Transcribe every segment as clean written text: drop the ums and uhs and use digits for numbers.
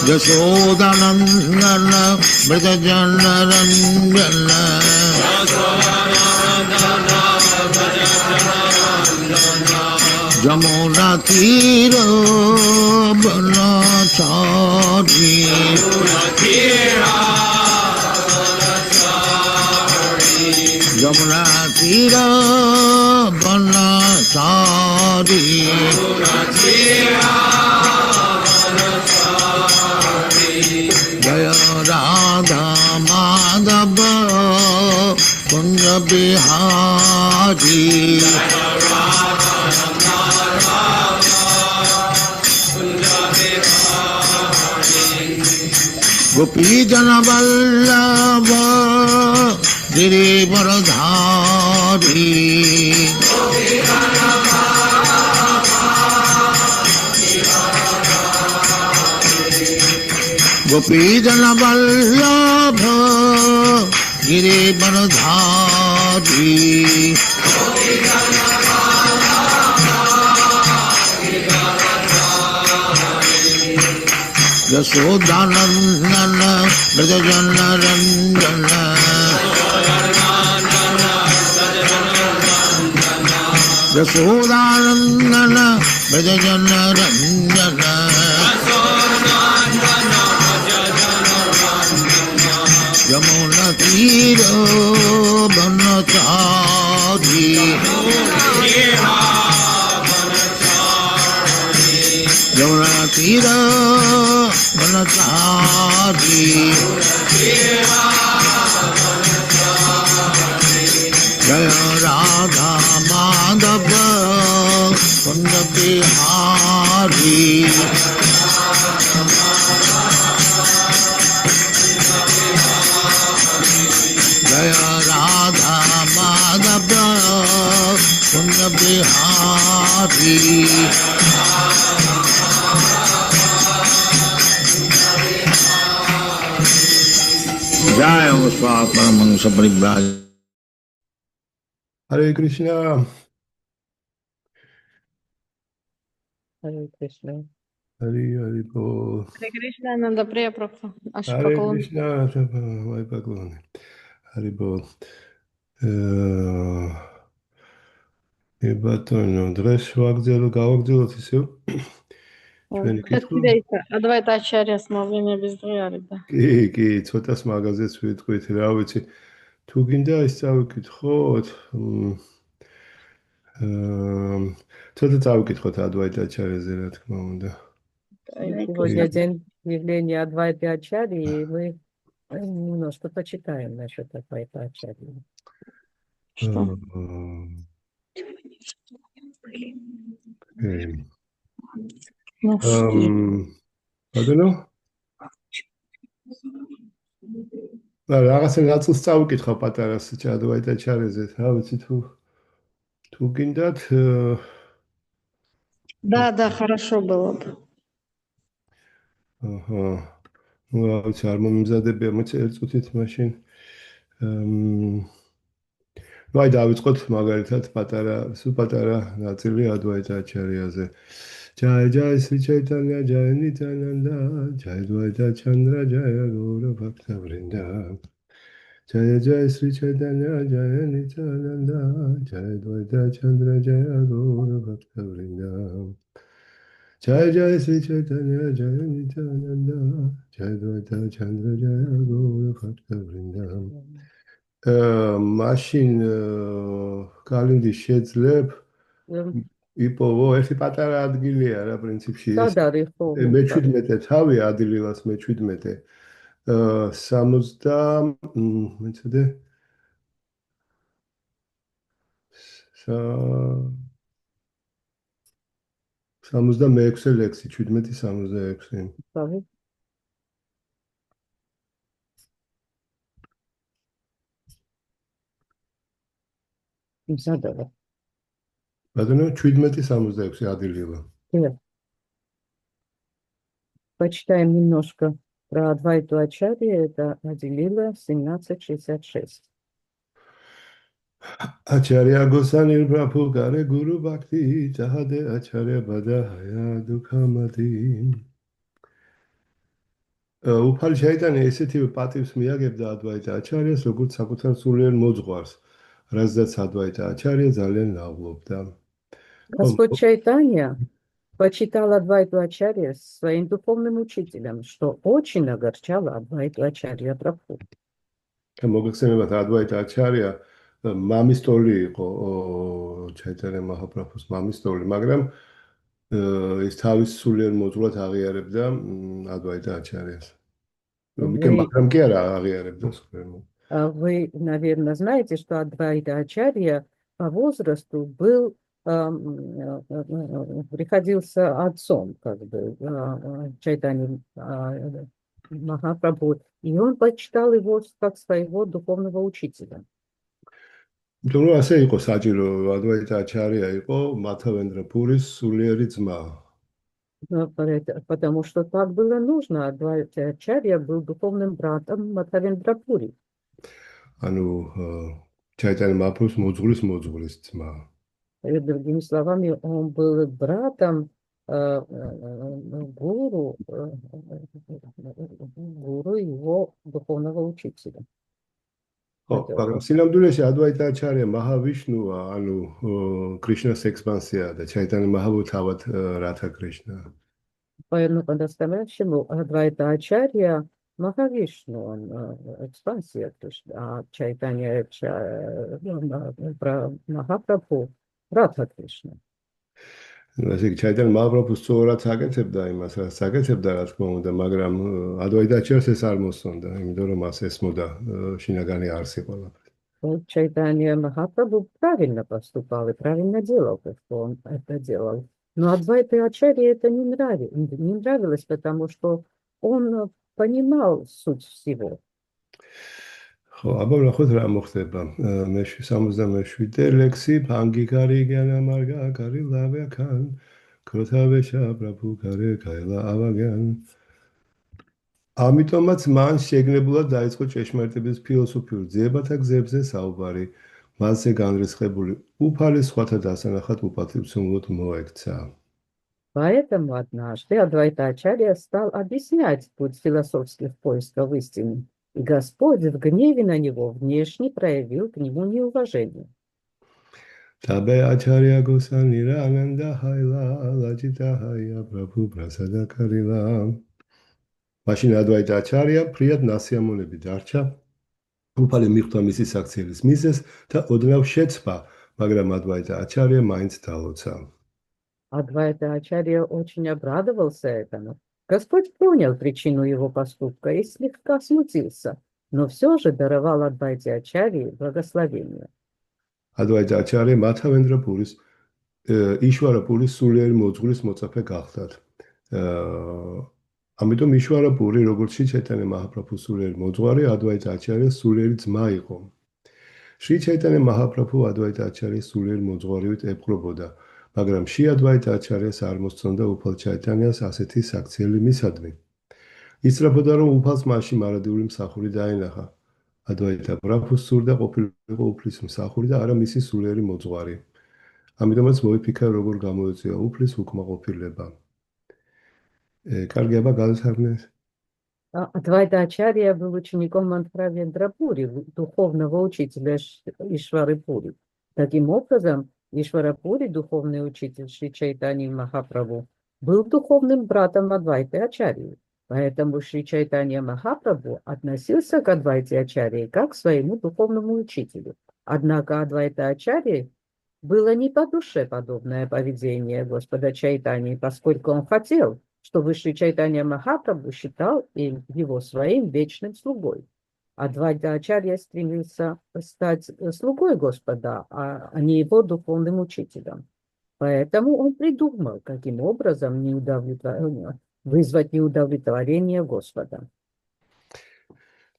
Yashodanandana Mridajanaranjana Jamuna Tira Banachari Jamuna Tira Banachari Jaya Radha Madhava Kunja Bihari Gopi Jana Vallabha Girivaradhari Gopi Jana Vallabha Girivaradhari Yashodanandana Mridajanaranjana Yashodanandana Mridajanaranjana Yamuna Tira Banachari Yamuna Tira Banachari Jaya Radha Madhava Kunja Bihari Jaya Radha Madhava Kunja Bihari Jai Paramahansa Parivraj Hare Krishna. Hare Krishna. Hare Bol. Hare Krishna, Nanda Priya Prabhu. Hare Krishna, my Bhagavan. Hare Bol. Batono, დღეს გავაგრძელოთ ისევ ჩვენი კითხვა. Advaita Acharya-ს მოვლენების დღე არის და. კი, ცოტას მაგაზეც ვიტყვით, რა ვიცი. თუ გინდა ის წავიკითხოთ, ცოტა წავიკითხოთ Advaita Acharya-ზე, რა თქმა უნდა. Сегодня день явления Адвайты Ачарьи, мы немножко почитаем насчет Адвайты Ачарьи. Что? ბატონო? რაღაცა ნაწილს წავიკითხავ პატარას Advaita Acharya-ზე, რა ვიცი თუ გინდათ. Да, хорошо было бы. აჰა. ну რა ვიცი არ მომიმზადებია მოწელწუთით მაშინ. ну აი დავიწყოთ მაგალითად პატარა ნაწილი Advaita Acharya-ზე. Jai Jai Sri Chaitanya Jai Nityananda Jai Advaita Chandra Jai Gaura Bhakta Vrinda Jai Jai Sri Chaitanya Jai Nityananda Jai Advaita Chandra Jai Gaura Bhakta Vrinda Jai Jai Sri Chaitanya Jai Nityananda Jai Advaita Chandra Jai Gaura Bhakta Vrinda mashin kalindi შეძლებ იპოვო ერთი პატარა ადგილია რა პრინციპში ეს მე-17 თავი ადილილას მე-17 60 მეცადე 66 ლექსი 17-66 თავი იმსადა ბატონო 17-66 ადილილა. Да. Почитаем немножко про Адвайту Ачарьи, это Адилила 1766. Acharya Gosani Prabhu Kare Guru Bhakti Jahade Acharya Badahaya Dukhamati. უფალი შაიტანი ესეთივე პატივს მიაგებდა ადვაიტა აჩარიას, როგორც საკუთარ სულიერ მოძღვარს, რაზეც ადვაიტა აჩარია ძალიან ლავლობდა. Господь Чайтанья почитал Адвайту Ачарья своим духовным учителем, что очень огорчало Адвайту Ачарья Прабху. მოგეხსენებათ ადვაიტა აჩარია მამის ტოლი იყო ჩაიტანია მაჰაპრაბჰუს მამის ტოლი, მაგრამ ის თავის სულიერ მოძღვარად აღიარებდა ადვაიტა აჩარიას. მაგრამ კი არა აღიარებდა სულიერ მოძღვარად. Вы, наверное, знаете, что Адвайта Ачарья по возрасту был, приходился отцом, как бы, Чайтаньи Махапрабху, и он почитал его как своего духовного учителя. Ну, ასე იყო საჭირო, ადვაიტა აჩარია იყო მათავენდრა პურის სულიერი ძმა. Потому что так было нужно. Адвайта Ачарья был духовным братом Мадхавендра Пури. ანუ ჩაიტანია მაჰაპრაბჰუს მოძღვრის ძმა. Другими словами, он был братом гуру его духовного учителя. მაგრამ სინამდვილეში ადვაიტა აჩარია მაჰავიშნუა, ანუ კრიშნას ექსპანსია და ჩაიტანია მაჰაპრაბჰუ თავად რათა კრიშნა. По-настоящему Адвайта Ачарья Махавишну, он экспансия Кришны, а Чайтанья Махапрабху Радха Кришна. ასე იგი ჩაიტანია მაჰაპრაბჰუ სწორად აკეთებდა იმას, რაც აკეთებდა, რა თქმა უნდა, მაგრამ ადვაიტა აჩარიას ეს არ მოსწონდა, იმიტომ რომ მას ესმოდა შინაგანი არსი ყველაფერი. Чайтанья Махапрабху правильно поступал и правильно делал, то, что он это делал. Но Адвайта Ачарье это не нравилось, потому что он понимал суть всего. ხო, აბა ნახოთ რა მოხდება. მე 67 ლექსი ფანგიკარი განამარგა კარი ლავაკან ქროთავეშა პრაბჰუ კარე კაილა ავაგან. ამიტომაც მან შეგნებულად დაიწყო ჭეშმარიტების ფილოსოფიურ ძიებათა გზებზე საუბარი. მასზე განრისხებული უფალი სხვათა დასანახად უპატივცემლოდ მოექცა. Поэтому однажды Адвайта Ачарья стал объяснять путь философских поисков истины, и Господь в гневе на него внешне проявил к нему неуважение. Табе Ачарья Госанира Ананда Хайла Лачита Хайя Прабху Прасада Карила. Машин Адвайта Ачарья прият насიამონები დარჩა. უფალი მიხვდა მისი საქციელის მიზეზს და ოდნავ შეცვალა, მაგრამ ადვაიტა აჩარია მაინც დალოცა. Адвайта Ачарья очень обрадовался этому. Господь понял причину его поступка и слегка смутился, но все же даровал Адвайте Ачарье благословение. Адвайта Ачарья მათავენდრა პურის იშვარა პურის სულიერი მოძღვრის მოწაფე გახდათ. ამიტომ იშვარა პური, როგორც ჩაიტანია მაჰაპრაბჰუს სულიერი მოძღვარი, ადვაიტა აჩარიას სულიერი ძმა იყო. შრი ჩაიტანია მაჰაპრაბჰუ ადვაიტა აჩარიას სულიერი მოძღვარივით ეპყრობოდა, მაგრამ შრი ადვაიტა აჩარიას არ მოსწონდა უფალ ჩაიტანიას ასეთი საქციელი მისადმი. ისწრაფოდა, რომ უფალს მასში მარადიული მსახური დაენახა. ადვაიტა პრაბჰუს სურდა ყოფილიყო უფლის მსახური და არა მისი სულიერი მოძღვარი. ამიტომაც მოიფიქრა, როგორ გამოეწვია უფლის უკმაყოფილება. Карги аба гаджарнес. Адвайта Ачарья был учеником Мадхавендра Пури, духовного учителя Ишвары Пури. Таким образом, Ишвара Пури, духовный учитель Шри Чайтаньи Махапрабху, был духовным братом Адвайты Ачарьи. Поэтому Шри Чайтанья Махапрабху относился к Адвайте Ачарьи как к своему духовному учителю. Однако Адвайта Ачарьи было не по душе подобное поведение Господа Чайтаньи, поскольку он хотел, чтобы Шри Чайтанья Махапрабху считал его своим вечным слугой. Адвайта Ачарья стремился стать слугой Господа, а не его духовным учителем. Поэтому он придумал, каким образом вызвать неудовлетворение Господа.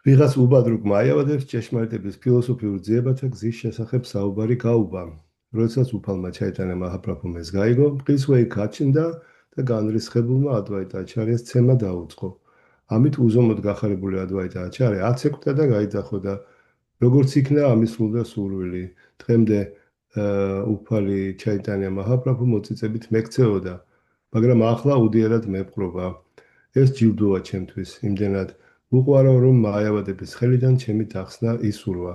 ვიღას უბადრუგ მაიავადებს ჭეშმარიტების ფილოსოფიურ ძიებათა გზის შესახებ საუბარი გაუბა. როდესაც უფალმა ჩაიტანია მაჰაპრაბჰუმ ეს გაიგო, მყისვე იქ გაჩნდა და განრისხებულმა ადვაიტა აჩარიას ცემა დაუწყო. ამით უზომოდ გახარებული ადვაიტა აჩარია აცეკვდა და გაიძახოდა როგორც იქნა ამისრულდა სურვილი. დღემდე უფალი ჩაიტანია მაჰაპრაბჰუ მოწიწებით მეკცეოდა, მაგრამ ახლა უდიერად მეპყრობა. ეს ჯილდოა ჩემთვის, იმდენად უყვარო, რომ მაიავადების ხელიდან ჩემი დახსნა ისურვა.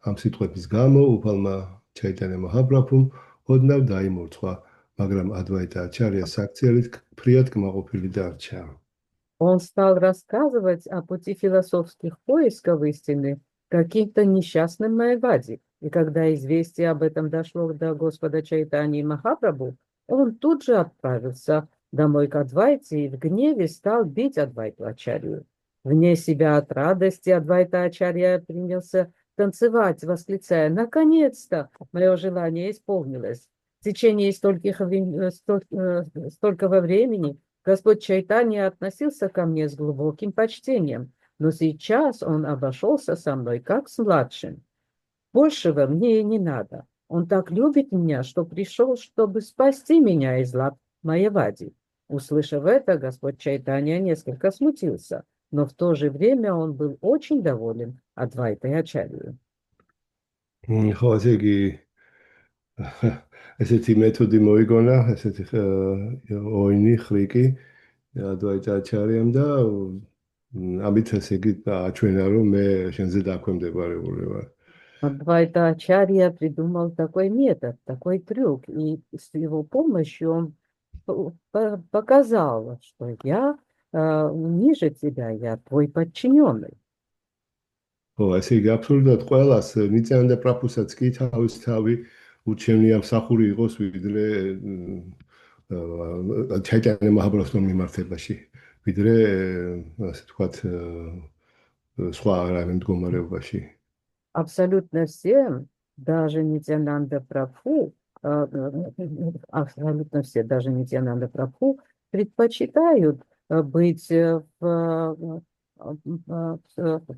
ამ სიტყვების გამო უფალმა ჩაიტანია მაჰაპრაბჰუმ ოდნავ დაიმორცხვა, მაგრამ ადვაიტა ачарья საქციელით ფრიად კმაყოფილი დარჩა. Он стал рассказывать о пути философских поисков истины каким-то несчастным Майявади. И когда известие об этом дошло до Господа Чайтаньи Махапрабху, он тут же отправился домой к Адвайте и в гневе стал бить Адвайту Ачарью. Вне себя от радости Адвайта Ачарья принялся танцевать, восклицая: «Наконец-то мое желание исполнилось! В течение столького времени Господь Чайтанья относился ко мне с глубоким почтением, но сейчас он обошелся со мной как с младшим. Большего мне и не надо. Он так любит меня, что пришел, чтобы спасти меня из лап Майявади». Услышав это, Господь Чайтанья несколько смутился, но в то же время он был очень доволен Адвайтой Ачарьей. ხო, ესე იგი ესეთი მეთოდი მოიგონა, ესეთი ოინი ხრიკი ადვაიტა ачарьям და ამით ესე იგი აჩვენა, რომ მე შენზე დაქვემდებარებული ვარ. Адвайта Ачарья придумал такой метод, такой трюк, и с его помощью он показал, что я ниже тебя, я твой подчиненный. ხო, ესე იგი აბსოლუტურად ყველას ნიციანდა პრაფუსაც კი თავის თავი ურჩევნია მსახური იყოს ვიდრე ჩაიტანია მაჰაპრაბჰუს მიმართებაში, ვიდრე ასე ვთქვათ სხვა რაიმე მდგომარეობაში. Абсолютно всем, даже Нитьянанда Прабху, предпочитают быть в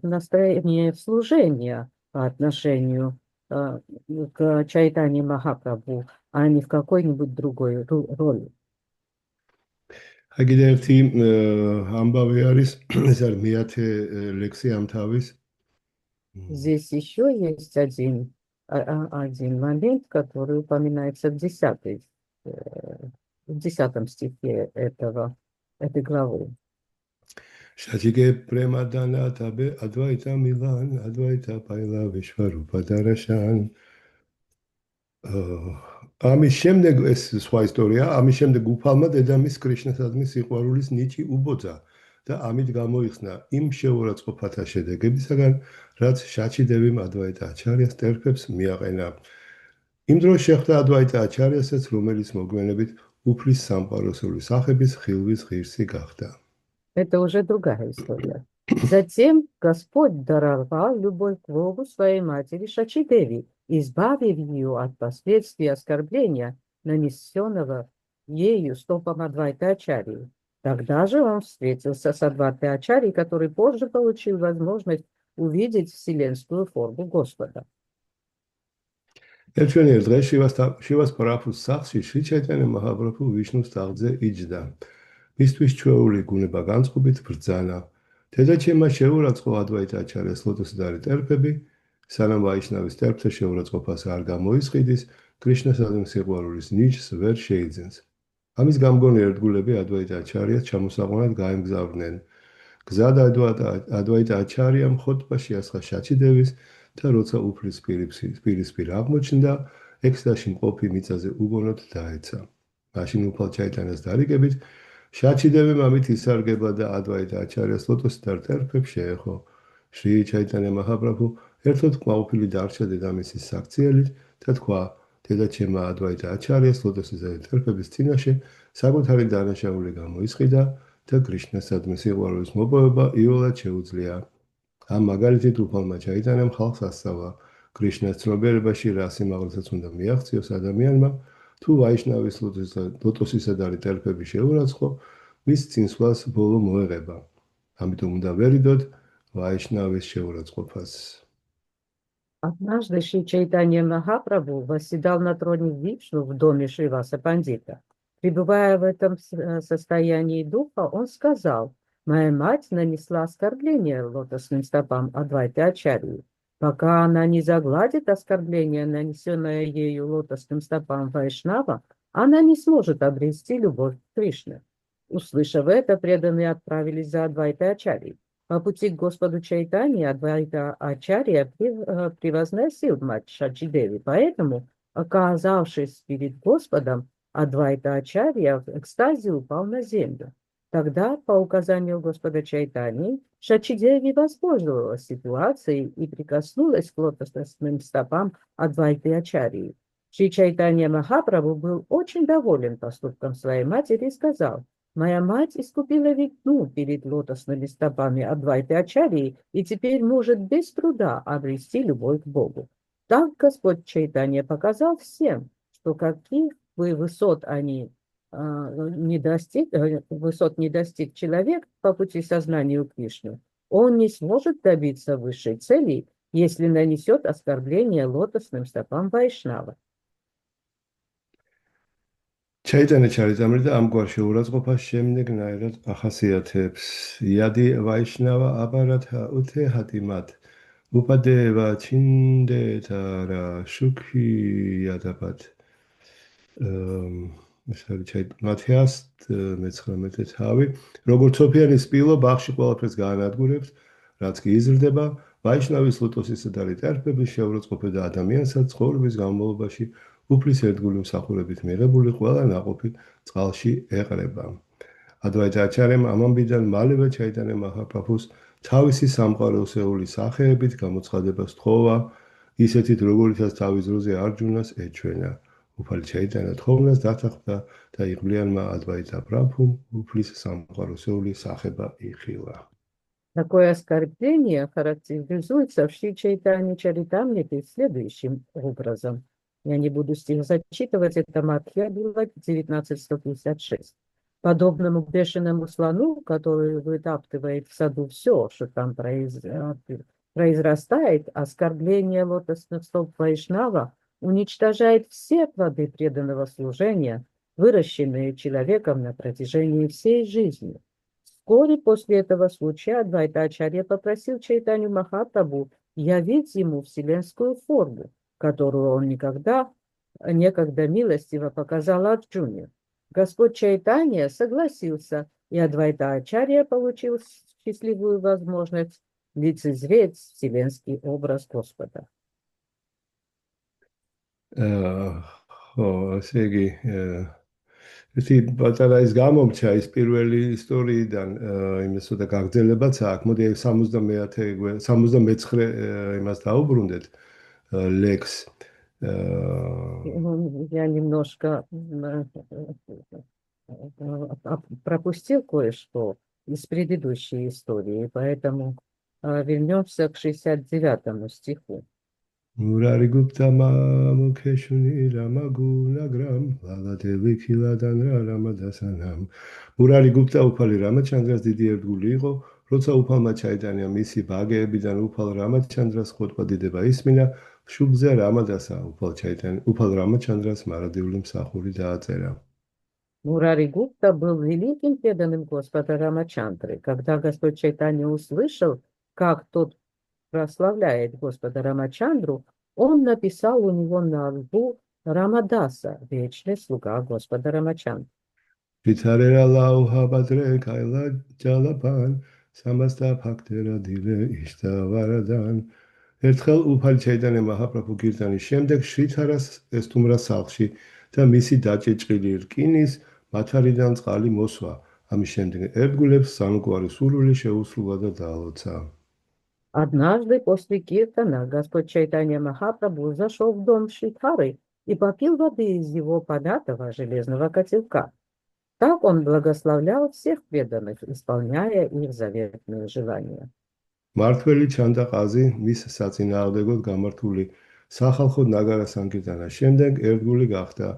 настроении служения по отношению к Чайтанье Махапрабху, а не в какой-нибудь другой роли. კიდე ერთი ამბავი არის, ეს არის მეათე ლექსი ამ თავის. Здесь еще есть один момент, который упоминается в 10 стихе этой главы. Шачиге премадана табе адвайта милан, адвайта пайла вишварупа дарашан. ამის შემდეგ ეს სხვა ისტორია, ამის შემდეგ უფალმა დედამის კრიშნასადმი სიყვარულის ნიჭი უბოძა და ამით გამოიხსნა იმ შეურაცხყოფათა შედეგებისაგან, რაც შაჩიდევიმ ადვაიტა ачарьяს ტერფებს მიაყენა. იმ დროს შეხვდა ადვაიტა ачарьяსაც, რომელიც მოგვიანებით უფლის სამყაროსული სახების ხილვის ღირსი გახდა. Это уже другая история. Затем Господь даровал любовь к Богу своей матери Шачидеви, избавив ее от последствий оскорбления, нанесенного ею стопам Адвайта Ачарьи. Тогда же он встретился с Адвайтой Ачарьей, который позже получил возможность увидеть вселенскую форму Господа. ერთვენიერ დღეს შივას პრაფუს სახლში შრი ჩაიტანია მაჰაპრაბჰუ ვიშნუს თაღზე იჯდა. მისთვის ჩვეული გუნება განწყობით ბრძანა. დედაჩემმა შეურაცხყო ადვაიტა ачарьяს ლოტოსდარი ტერფები, სანამ ვაიშნავის ტერფთა შეურაცხყოფას არ გამოისყიდის, კრიშნასადმი სიყვარულის ნიჭს ვერ შეიძენს. ამის გამგონი ერთგულები ადვაიტა ачарьяს ჩამოსაყვანად გაემგზავრნენ. გზად ადვაიტა ачарьям ხოტბაში ასხა შაჩიდევის და როცა უფლის პირისპირ აღმოჩნდა, ექსტაზში მყოფი მიწაზე უგონოდ დაეცა. მაშინ უფალ ჩაიტანიას დარიგებით შაჩიდევი ამით ისარგებლა და ადვაიტა ачарьяს ლოტოსდარ ტერფებს შეეხო. შრი ჩაიტანია მაჰაპრაბჰუ ერთოდ კმაყოფილი დარჩა დედამისის საქციელით და თქვა: დედაჩემმა ადვაიტა ачарьяს ლოტოსდარი ტერფების წინაშე საკუთარი დანაშაული გამოისყიდა და კრიშნასადმი სიყვარულის მოპოვება იოლად შეუძლია. ამ მაგალითით უფალმა ჩაიტანიამ ხალხს ასწავლა კრიშნას ცნობიერებაში რა სიმაღლესაც უნდა მიაღწიოს ადამიანმა, თუ ვაიშნავის ლოტოსისადარი ტერფები შეურაცხყო, მის წინსვლას ბოლო მოეღება. ამიტომ უნდა ვერიდოთ вайшнавის შეურაცხყოფას. Однажды Шри Чайтанья Махапрабху восседал на троне Вишну в доме Шриваса Пандита. Пребывая в этом состоянии духа, он сказал: «Моя мать нанесла оскорбление лотосным стопам Адвайты Ачарьи. Пока она не загладит оскорбление, нанесенное ею лотосным стопам Вайшнава, она не сможет обрести любовь к Кришне. Услышав это, преданные отправились за Адвайтой Ачарьей. По пути к Господу Чайтаньи Адвайта Ачарья превозносил мать Шачидеви, поэтому, оказавшись перед Господом, Адвайта Ачарья в экстазе упал на землю. Тогда, по указанию Господа Чайтаньи, Шачидеви воспользовалась ситуацией и прикоснулась к лотосным стопам Адвайты Ачарьи. Шри Чайтанья Махапрабху был очень доволен поступком своей матери и сказал: «Моя мать искупила вину перед лотосными стопами Адвайты Ачарьи и теперь может без труда обрести любовь к Богу». Так Господь Чайтанья показал всем, что каких бы высот не достиг человек по пути сознанию Кришны, он не сможет добиться высшей цели, если нанесет оскорбление лотосным стопам Вайшнава. ჩაიტანა ჩარიძამრიდა ამგვარ შეურაცხყოფას შემდეგნაირად ახასიათებს: იადი ვაიშნავა აბარათა უთეჰატიმათ უპადევა ჩინდეთარა შუქი იადაბათ. ეს არის მათეას 19 თავი. როგორც სოფიანის სპილო ბაღში ყველაფერს გაანადგურებს, რაც კი იზრდება, ვაიშნავის ლოტოსისა და რიტარფების შეურაცხყოფა ადამიანსაც ცხოვრების განმავლობაში უფლის ერთგული მსახურებით მიღებული ყველა ნაყოფი წყალში ეყრება. ადვაიტა აჩარემ ამამბიდან მალევე ჩაიტანა მაჰაპრაბჰუს თავისი სამყაროსეული სახეებით გამოცხადება სთხოვა, ისეთით როგორიცაც თავის დროზე არჯუნას ეჩვენა. უფალი ჩაიტანა თხოვნას დათანხმდა და იღბლიანმა ადვაიტა პრაბჰუმ უფლის სამყაროსეული სახება იხილა. Такое оскорбление характеризуется в Шри Чайтанья Чаритамрите следующим образом. Я не буду стих зачитывать, это Мадхья-Лила 19:156. Подобному бешеному слону, который вытаптывает в саду все, что там произрастает, оскорбление лотосных стоп Вайшнава уничтожает все плоды преданного служения, выращенные человеком на протяжении всей жизни. Вскоре после этого случая Адвайта Ачарья попросил Чайтанью Махапрабху явить ему вселенскую форму, которую он некогда милостиво показал Арджуне. Господь Чайтанья согласился, и Адвайта Ачарья получил счастливую возможность лицезреть вселенский образ Господа. Ერთი პატარა ის გამომჩა ის პირველი ისტორიიდან, იმის ცოტა გაგრძელებაც აქვს. მოდი 79 იმას დაუბრუნდეთ ლექს. Я немножко пропустил кое-что из предыдущей истории, поэтому вернемся к 69 стиху. Мурари гуптама мукешуни рамагунаграм лалатеви киладан рамадасанам. Мурари гупта უფალი რამაჩანდრას დიდი ერთგული იყო, როცა უფალმა ჩაიტანია მისი ბაგეებიდან უფალ რამაჩანდრას ხოტბადიდება ისმინა, შუბზე რამადასა უფალ რამაჩანდრას მარადიული მსახური დააწერა. Мурари Гупта был великим преданным Господа Рамачандры. Когда Господь Чайтанья услышал, как тот прославляет Господа Рамачандру, он написал у него на лбу Рамадаса, вечный слуга Господа Рамачандры. Питарера лауха бадре кайла джалапан самаста фактера диле иштаварадан. ერთხელ უფალი ჩაიტანა მაჰაპრაბჰუ კირტანის შემდეგ შრითარას ესტუმრა სახლში და მისი დაჭეჭყილი რკინის მათარიდან წყალი მოსვა. ამის შემდეგ ერთგულებს სამგვარი სურვილი შეუსრულა და დაალოცა. Однажды после киртана Господь Чайтанья Махапрабху зашел в дом Шридхары и попил воды из его податого железного котелка. Так он благословлял всех преданных, исполняя их заветные желания. მართველი ჩანდა ყაზი მის საწინააღმდეგოდ გამართული სახალხო ნაგარა სანკირტანა შემდეგ ერთგული გახდა.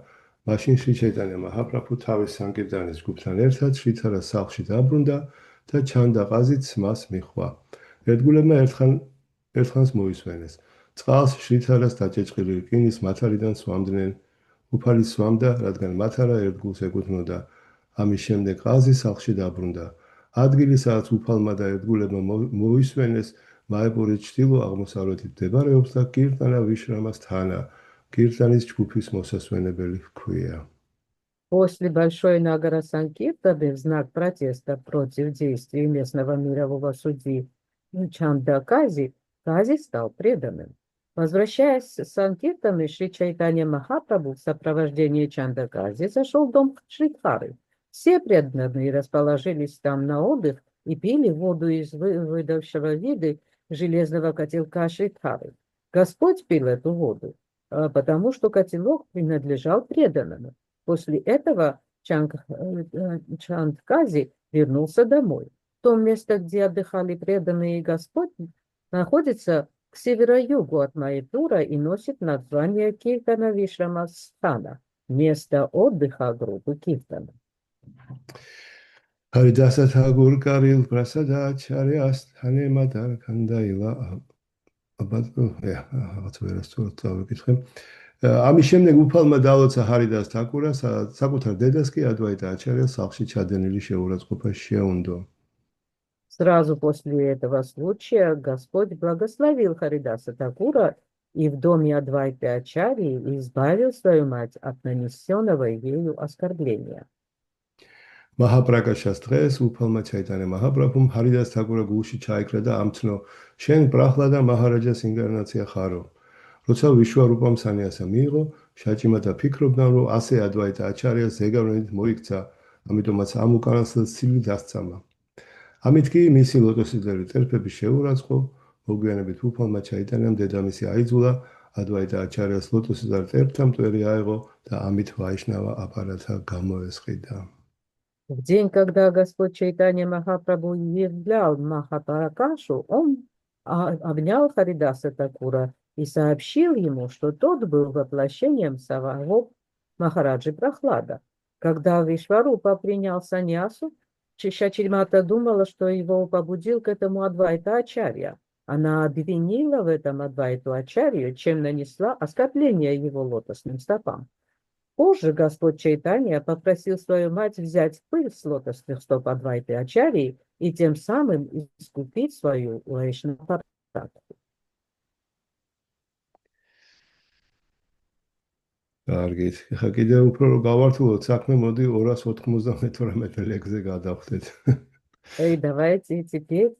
მაშინ შრი ჩაიტანია მაჰაპრაბჰუ თავის სანკირტანის ჯგუფთან ერთად შრითარას სახლში დაბრუნდა და ჩანდა ყაზიც მას მიჰყვა. ერთგულებმა ერთხანს მოისვენეს. წყალს შრითარას დაჭეჭყილი რკინის მათარიდან სვამდნენ. უფალი სვამდა, რადგან მათარა ერთგულს ეკუთვნოდა. ამის შემდეგ ყაზი სახლში დაბრუნდა. ადგილი, სადაც უფალმა და ერთგულებმა მოისვენეს, მაეპურის ჩრდილო-აღმოსავლეთით მდებარეობს და კირტანა ვიშრამას თანა, კირტანის ჯგუფის მოსასვენებელი ჰქვია. После Большой Нагора Санкиртаны в знак протеста против действий местного мирового судьи Чанда Кази, Кази стал преданным. Возвращаясь с Санкиртаны, Шри Чайтанья Махапрабху в сопровождении Чанда Кази зашел в дом Шридхары. Все преданные расположились там на отдых и пили воду из выдавшего виды железного котелка Шридхары. Господь пил эту воду, потому что котелок принадлежал преданному. После этого Чандкази вернулся домой. То место, где отдыхали преданные Господь, находится к северо-югу от Майяпура и носит название Киртана Вишрамастана, место отдыха группы Киртана. Харидаса Тхагур Карил Прасада Чарьяс Ханемадар Кандаила ამის შემდეგ უფალმა დალოცა ჰარიდას თაკურა, საკუთარ დედას კი ადვაიტა აჩარია სახლში ჩადენილი შეურაცხყოფაში შეუნდო. Сразу после этого случая Господь благословил Харидаса Такура и в доме Адвайты Ачарьи избавил свою мать от нанесенного ею оскорбления. მაჰაპრაკაშას დღეს უფალმა ჩაიტანა მაჰაპრაბჰუმ ჰარიდას თაკურა გულში ჩაიკრა და ამცნო, შენ ბრაჰლა და მაჰარაჯას ინკარნაცია ხარო. როცა ვიშვარუპამ სანიასა მიიღო, შაჭიმათა ფიქრობდნენ, რომ ასე ადვაიტა აჩარიას ზეგავლენით მოიქცა, ამიტომაც ამ უკანასკნელს ცივი დასწამა. ამით კი მისი ლოტოსისებრი წერფები შეურაცხო, მოგვიანებით უფალმა ჩაიტანამ დედამისი აიძულა, ადვაიტა აჩარიას ლოტოსისებრი წერფთა მტვერი აეღო და ამით ვაიშნავა აპარატა გამოესყიდა. В день, когда Господь Чайтанья Махапрабху являл Махапракашу, он обнял Харидаса Такура и сообщил ему, что тот был воплощением самого Махараджи Прахлада. Когда Вишварупа принял саньясу, Шачимата думала, что его побудил к этому Адвайта Ачарья. Она обвинила в этом Адвайту Ачарью, чем нанесла оскорбление его лотосным стопам. Позже Господь Чайтанья попросил свою мать взять пыль с лотосных стоп Адвайты Ачарьи и тем самым искупить свою вайшнава-практику. კარგით. ხა კიდე უფრო რომ გავართულოთ საქმე, მოდი 292 ლექსზე გადავხდეთ. И давайте теперь,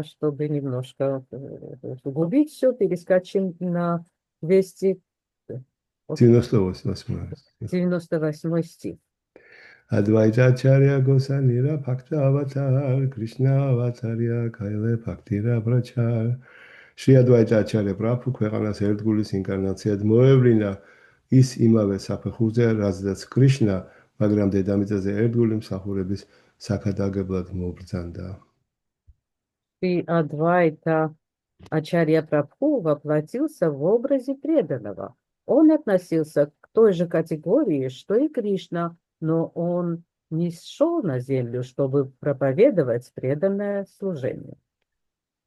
чтобы немножко углубить все, перескочим на 298 стих. Advaita Acharya Gosanira Bhakta Avatar, Krishna Avatarya Kaile Bhaktira Prachar. Shri Advaita Acharya Prabhu ქვეყანას ერთგულის ინკარნაციად მოევლინა ის იმავე საფეხურზე, რაზეც კრიშნა, მაგრამ დედამიწაზე ერთგული მსახურების საქადაგებლად მობრძანდა. Shri Advaita Ачарья Прабху воплотился в образе преданного. Он относился к той же категории, что и Кришна, но он не шел на землю, чтобы проповедовать преданное служение.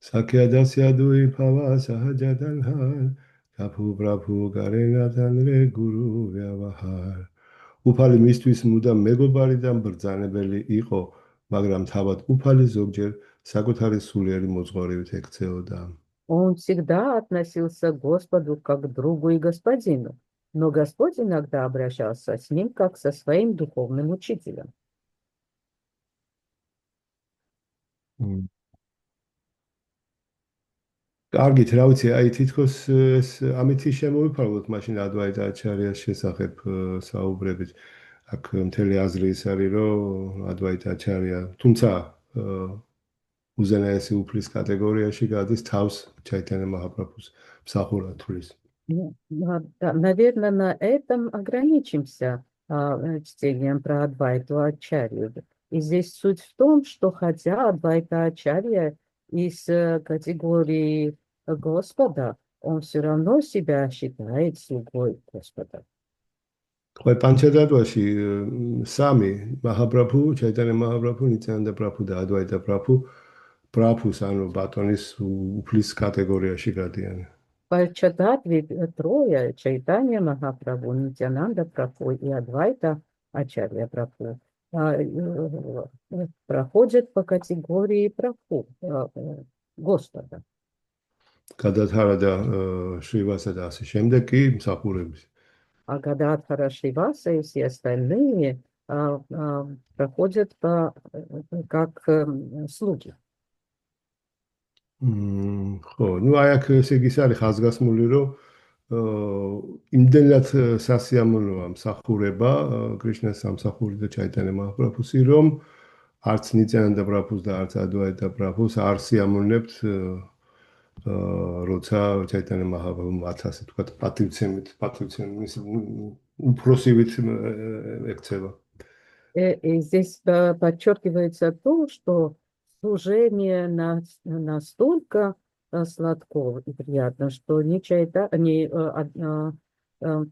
Сакьядасьядуи пава сахаджаданхар, капу прабху гаренатанре гуру вявахар. უფალი მისთვის მუდამ მეგობარი და მბრძანებელი იყო, მაგრამ თავად უფალი ზოგჯერ საკუთარი სულიერი მოძღვარებით ექცეოდა. Он всегда относился к Господу как к другу и господину, но Господь иногда обращался с ним как со своим духовным учителем. კარგით, რა ვიცი, აი თითქოს ამითი შემოვიფაროთ მაშინ ადვაიტა აჩარიას შესახებ საუბრებით. აქ მთელი აზრი ის არის, რომ ადვაიტა аЧарья, თუმცა უზენაესი უფლის კატეგორიაში გადის, თავს ჩაიტანა მაჰაპრაბჰუს მსახურად თვლის. Наверное, на этом ограничимся чтением про Адвайту Ачарью. И здесь суть в том, что хотя Адвайта Ачарья из категории Господа, он все равно себя считает слугой Господа. Қой პანჩადადვაში სამი მაჰაპრაბჰუ, ჩაიტანა მაჰაპრაბჰუ, ნიცანანდა პრაბჰუ და ადვაიტა პრაბჰუ, პრაბჰუს ანუ ბატონის უფლის კატეგორიაში გადიან. Панчадатве трое, Чайтанья Махапрабху, Нитянанда Прабху и Адвайта Ачарья Прабху, проходят по категории Прабху, Господа. გადათარა და შრივასა და ასე შემდეგ კი მსახურების. А Гададхара Шриваса и все остальные проходят как слуги. ხო, ну აი აქ ესე იგი ის არის ხაზგასმული, რომ იმდენად სასიამოვნოა მსახურება კრიშნას სამსახური და ჩაიტანე მაჰაპრაბჰუსი, რომ არც ნიციანანდა პრაბჰუს და არც ადვაიტა პრაბჰუს არ სიამოვნებთ როცა ჩაიტანე მაჰაპრაბჰუმ ასე თქვა პატივცემის უფროსივით ექცევა. И здесь подчеркивается то, что служение настолько сладко и приятно, что ни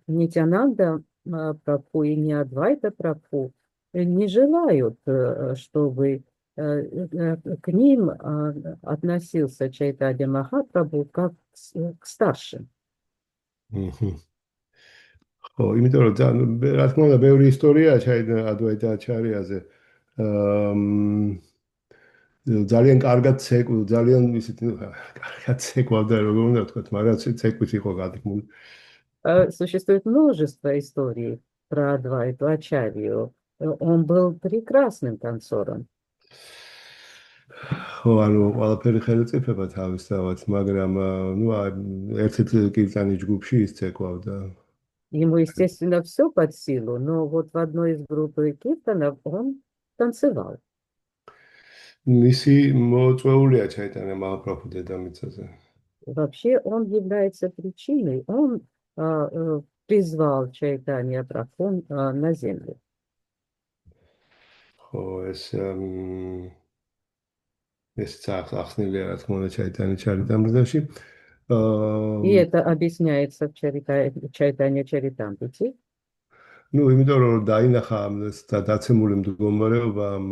Нитянанда Прабху и ни Адвайта Прабху не желают, чтобы к ним относился Чайтанья Махапрабху как к старшим. ხო, იმიტომ რომ რა თქმა უნდა ბევრი ისტორია ჩაიდგა ადვაიტა აჩარიაზე. ძალიან კარგად ძალიან ისეთ კარგად ცეკვავდა როგორ უნდა ვთქვათ, მაგრამ ცეკვით იყო გადმული. Существует множество историй про Адвайту Ачарью. Он был прекрасным танцором. ხო, ანუ ყველაფერი ხელწიფება თავისთავად, მაგრამ ну ერთ-ერთ კირტანი ჯგუფში ის ცეკვავდა. Ему, естественно, все под силу, но вот в одной из групп киртанов он танцевал. მისი მოწვეულია ჩაიტანე მაჰაპრაბჰუ დედამიწაზე. Вообще он является причиной, он призвал Чайтанья Прабху на землю. ხო, ეს ახსნილია რა თქმა უნდა ჩაიტანე ჩარიტამრიდაში. И это объясняется в Чайтанья Чаритамрите. ну, იმიტომ რომ დაინახა დაცემული მდგომარეობა ამ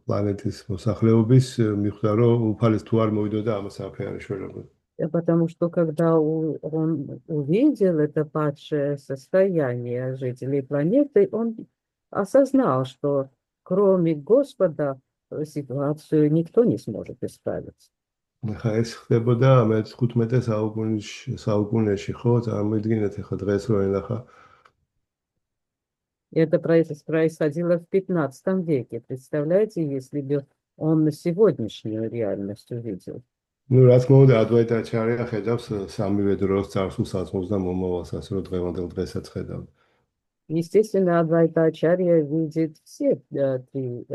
პლანეტის მოსახლეობის, მიხვდა რომ უფალეს თუ არ მოვიდოდა ამას არაფერი არ ეშველებოდა. Потому что когда он увидел это падшее состояние жителей планеты, он осознал, что кроме Господа ситуацию никто не сможет исправить. ხა ეს ხდებოდა მე-15 საუკუნეში, ხო, წარმოიდგინეთ ახლა დღეს რო ენახა. Это происходило в 15 веке. Представляете, если бы он сегодняшнюю реальность увидел. ну, რა თქმა უნდა, ადვაიტა აჩარია ხედავს სამივე დროს წარსულსაც და მომავალსაც, რო დღევანდელ დღესაც ხედავ. Естественно, Адвайта Ачарья видит все три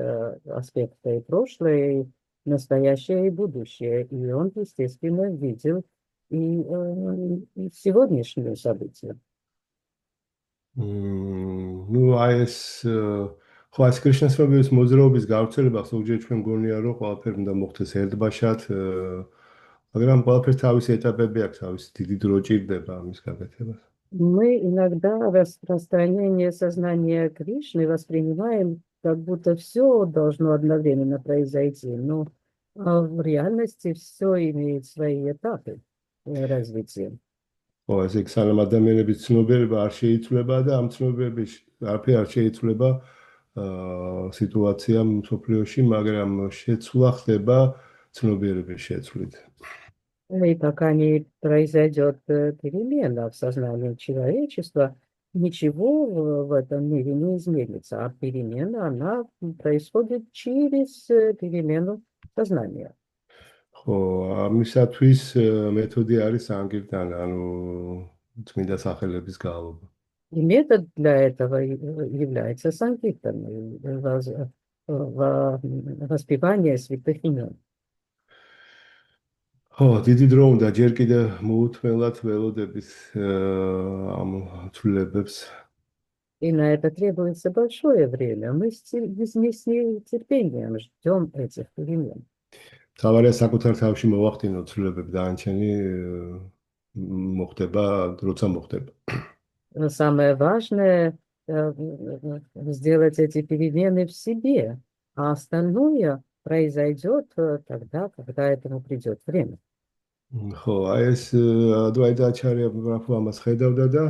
аспекта: и прошлое, и настоящее, и будущее. И он, естественно, видел и сегодняшнее событие. ну, აი ეს ხო, ეს კრიშნასმების მოძრაობის გავრცელება ზოგჯერ ჩვენ გონია, რომ ყველაფერი უნდა მოხდეს ერთბაშად, მაგრამ ყველაფერს თავისი ეტაპები აქვს, თავისი დიდი დრო ჭირდება ამის გაკეთებას. Мы иногда распространение сознания Кришны воспринимаем, как будто все должно одновременно произойти, но в реальности все имеет свои этапы развития. ხო, ეს იქ სანამ ადამიანების ცნობიერება არ შეიცვლება და ამ ცნობიერების არაფერი არ შეიცვლება სიტუაცია მსოფლიოში, მაგრამ შეცვლა ხდება ცნობიერების შეცვლით. И пока не произойдет перемена в сознании человечества, ничего в этом мире не изменится, а перемена, она происходит через перемену сознания. ხო, ამისათვის მეთოდი არის სანკირტანა, ანუ წმინდა სახელების გალობა. И метод для этого является санкиртан, воспевание святых имен. ხო, დიდი დრო უნდა ჯერ კიდე მოუთმელად ველოდებით ამ ცვლილებებს. И на это требуется большое время. Мы с нетерпением ждем этих перемен. თავარია საკუთარ თავში მოვახდინოთ ცვლილებები და ანჩენი მოხდება, როცა მოხდება. Самое важное сделать эти перемены в себе, а остальное произойдет тогда, когда этому придет время. ხო, აი ეს ადვაიტა აჩარია პრაბჰუ ამას ხედავდა და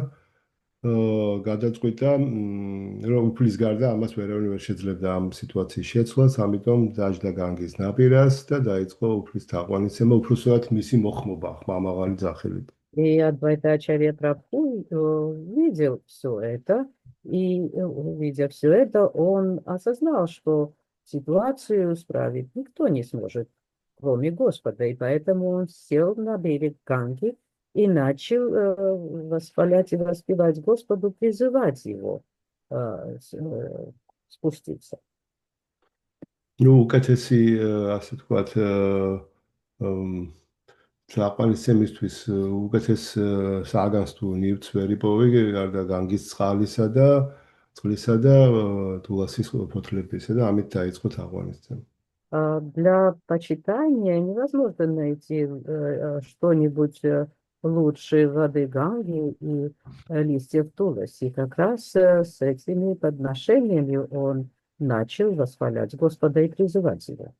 გადაწყვიტა, რომ უფლის გარდა ამას ვერავინ ვერ შეძლებდა ამ სიტუაციის შეცვლას, ამიტომ დაჯდა განგის ნაპირას და დაიწყო უფლის თაყვანისცემა, უფროსად მისი მოხმობა, ხმამაღალი ძახილით. И Адвайтачарья Прабху видел все это, и увидев все это, он осознал, что ситуацию исправить никто не сможет, кроме Господа, и поэтому он сел на берег Ганги и начал восхвалять и воспевать Господу, призывать его спуститься. Ну, უკეთესი, ასე თქვათ, თაყვანისცემისთვის უკეთეს საგანს თუ ნივთს ვერ იპოვი, გარდა განგის წყალისა და წყლისა და თულასის ფოთლებისა და ამით დაიწყო თაყვანისცემა. Для почитания невозможно найти что-нибудь лучше воды Ганги и листьев туласи. Как раз с этими подношениями он начал восхвалять Господа и призывать его.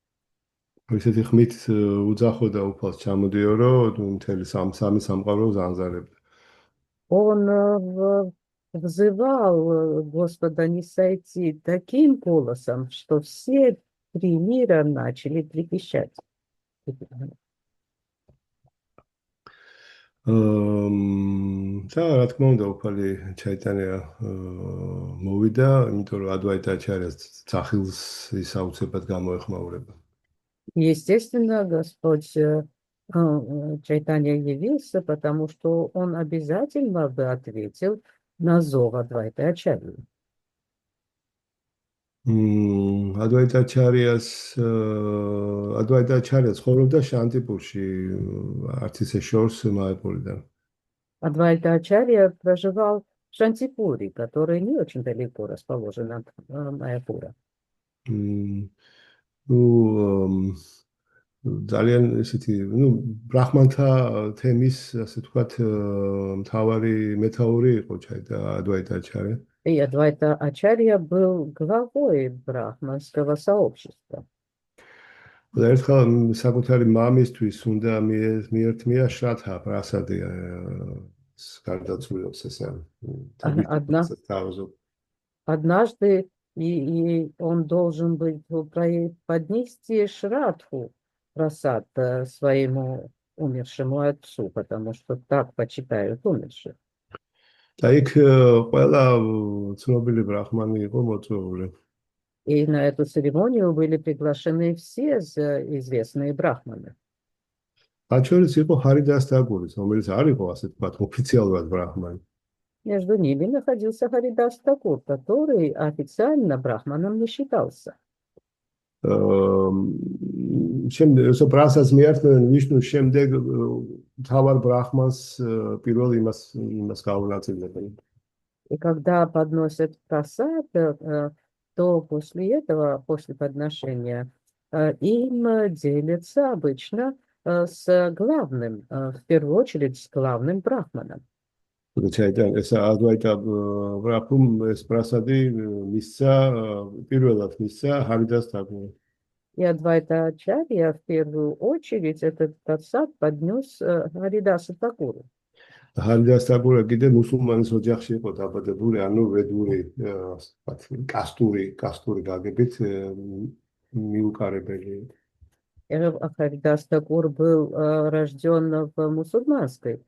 ისეთი ხმით უძახოდა უფალს ჩამოდიო, რომ მთელი სამი სამყარო ზანზარებდა. Он взывал Господа не сойти таким голосом, что все три мира начали трепещать. და რა თქმა უნდა, უფალი ჩაიტანია მოვიდა, იმიტომ რომ ადვაიტაჩარიას ძახილს ის აუცილებლად გამოეხმაურება. Естественно, Господь Чайтанья явился, потому что он обязательно бы ответил на зов Адвайтачарьи. ადვაიტაჩარია ცხოვრობდა შანტიპურში, არც ისე შორს მაეპურიდან. Адвайтачарья проживал в Шантипуре, который не очень далеко расположен от Майяпура. ну ძალიან ისეთი, ბრაჰმანთა თემის, ასე თქვათ, მთავარი მეთაური იყო ადვაიტაჩარია. И Адвайтачарья был главой брахманского сообщества. ერთხელ საკუთარი მამისთვის უნდა მიერთმია შრათა პრასადი გარდაცვლილს ესე. Однажды и он должен был поднести шрадху прасад своему умершему отцу, потому что так почитают умерших. და იქ ყველა ცნობილი ბრაჰმანი იყო მოწვეული. И на эту церемонию были приглашены все известные брахманы. მათ შორის იყო ჰარიდას თაგურის, რომელიც არ იყო, ასე თქვათ, ოფიციალურად ბრაჰმანი. Между ними находился Харидас Такур, который официально брахманом не считался. Შემდგომ პრასადს მიართმევენ ვიშნუს, შემდეგ თავარ ბრაჰმანს პირველ იმას გაუნაწილებენ. И когда подносят прасад, то после этого, после подношения, им делятся обычно с главным, в первую очередь с главным брахманом. Чайтан, ეს ადვაიტა ბრაჰმ ეს პრასადი მისცა პირველად მისცა ჰარიდას თაგურს. И Адвайтачарья в первую очередь этот прасад поднес Харидасу Такуру. ჰარიდას თაგურა კიდე მუსულმანის ოჯახში იყო დაბადებული, ანუ ვედური, კასტური გაგებით მიუკარებელი. Харидас Такур был рожден в мусульманской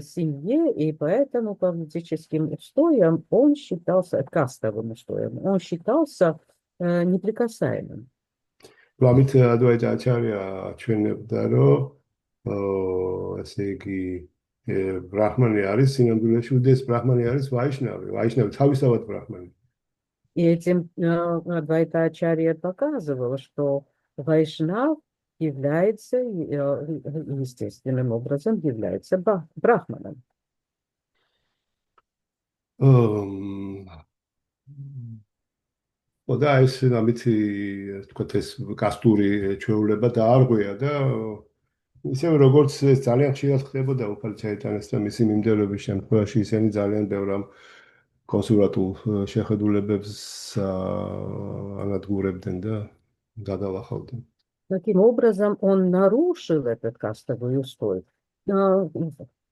семье, и поэтому политическим устоем он считался, кастовым устоем, он считался неприкасаемым. ამით ადვაიტაჩარია ჩვენებდა, რომ ესე იგი ბრაჰმანი არის სინამდვილეში უდიდეს ბრაჰმანი არის ვაიშნავი თავისთავად ბრაჰმანი. И этим Адвайтачарья показывал, что Вайшнав является, естественным образом, является брахманом. და ეს ამითი თქვათ ეს კასტური ჩვეულება დაარღვია და ისევ როგორც ეს ძალიან ხშირად ხდებოდა უფალი ჩაიტანეს და მისი მიმდევრების შემთხვევაში ისინი ძალიან ბევრ ამ კონსერვატულ შეხედულებებს ანადგურებდნენ და გადალახავდნენ. Таким образом, он нарушил этот кастовый устой,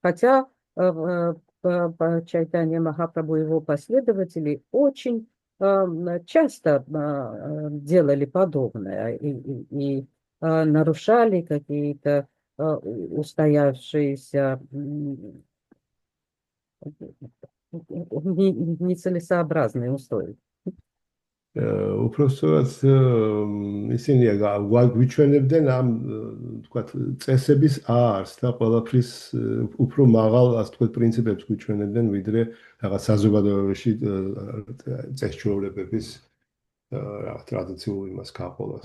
хотя Чайтанья Махапрабху и его последователи очень часто делали подобное и нарушали какие-то устоявшиеся нецелесообразные устои. უпростად ისინი გვიჩვენებდნენ ამ თქვათ წესების არს და ყველაფრის უფრო მაღალ ასე თქვათ პრინციპებს გვიჩვენებდნენ ვიდრე რაღაც საზოგადოებაში წესჩვეულებების традициულ იმას გაყოლას.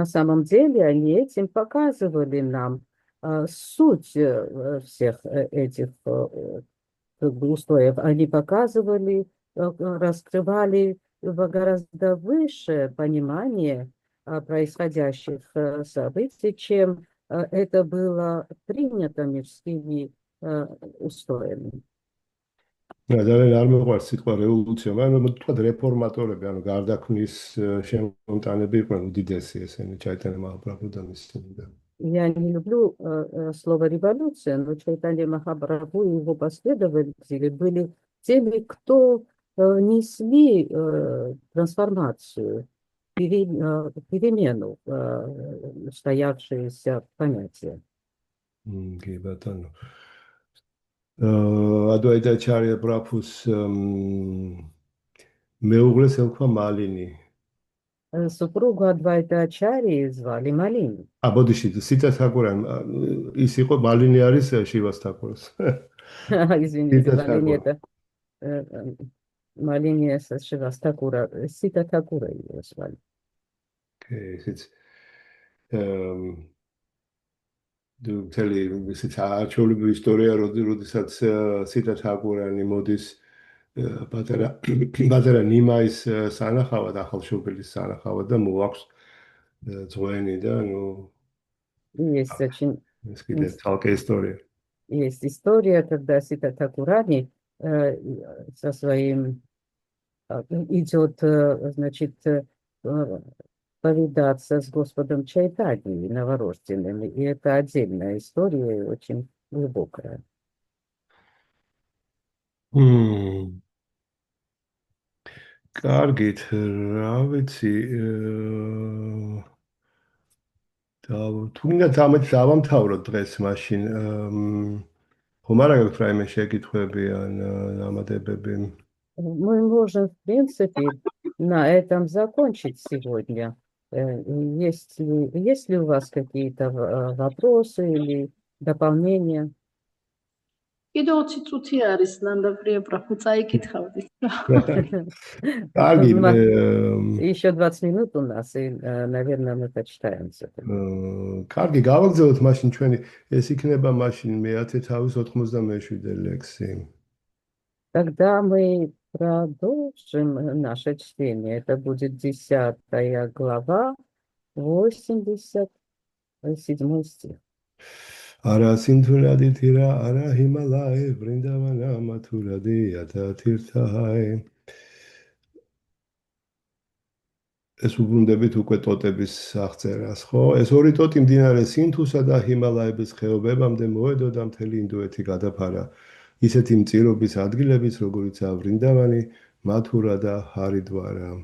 На самом деле они этим показывали нам суть всех этих устоев. Они показывали, раскрывали гораздо выше понимание происходящих событий, чем это было принято мирскими устоями. ძალიან არ მეყვარს სიტყვა რევოლუცია, მაგრამ თქვა რეფორმატორები, ანუ გარდაქმნის შემომტანები იყვნენ უდიდესი ესენი ჩაიტანია მაჰაპრაბჰუ და მისი. Я не люблю слово революция, но Чайтанья Махапрабху и его последователи были теми, кто несли трансформацию, перемену устоявшиеся понятия. კი ბატონო. ადვაიტაჩარია პრაბჰუს მეუღლეს ელქვა მალინი. Супругу Адвайтачарьи звали Малини. ბოდიში სიტა თაკურან ის იყო მალინი არის შივას თაკურას. Извините, Малини это Малини это Шивас Такура, Сита Такура его звали. ისიც თელი ისიც არჩეულები ისტორია როდესაც სიტა თაკურანი მოდის პატარა ნიმაის სანახავად, ახალშობილის სანახავად და მოაქვს ძღვენი და ну Есть очень ეს კიდე თალკე ისტორია. есть история, когда Сита Такурани со своим идет, значит, повидаться с Господом Чайтаньей новорожденным. И это отдельная история, очень глубокая. კარგით, რა ვიცი, თუნდაც ამით დავამთავროთ დღეს მაშინ. ხომ არა გაქვთ რაიმე შეკითხვები ან დამატებები? Мы можем, в принципе, на этом закончить сегодня. Есть ли у вас какие-то вопросы или дополнения? კიდევ 20 წუთი არის ნანდავრია პრაფუ წაიკითხავდით. კარგი, Еще 20 минут у нас, и, наверное, мы почитаем все. კარგი, გავაგზავნოთ მაშინ ჩვენი ეს იქნება მაშინ მე-10 თავის 97 ლექსი. Тогда мы продолжим наше чтение. Это будет 10 глава, 87 стих. Ара синтуради тира, ара хималай, вриндавана матуради, ята тиртахай. ეს უბრუნდებით უკვე ტოტების აღწერას, ხო? ეს ორი ტოტი მდინარე სინთუსა და ჰიმალაების ხეობებამდე მოედო და მთელი ინდოეთი გადაფარა. ისეთი მწირობის ადგილებიც, როგორიცაა ვრინდავანი, მათურა და ჰარიდვარა.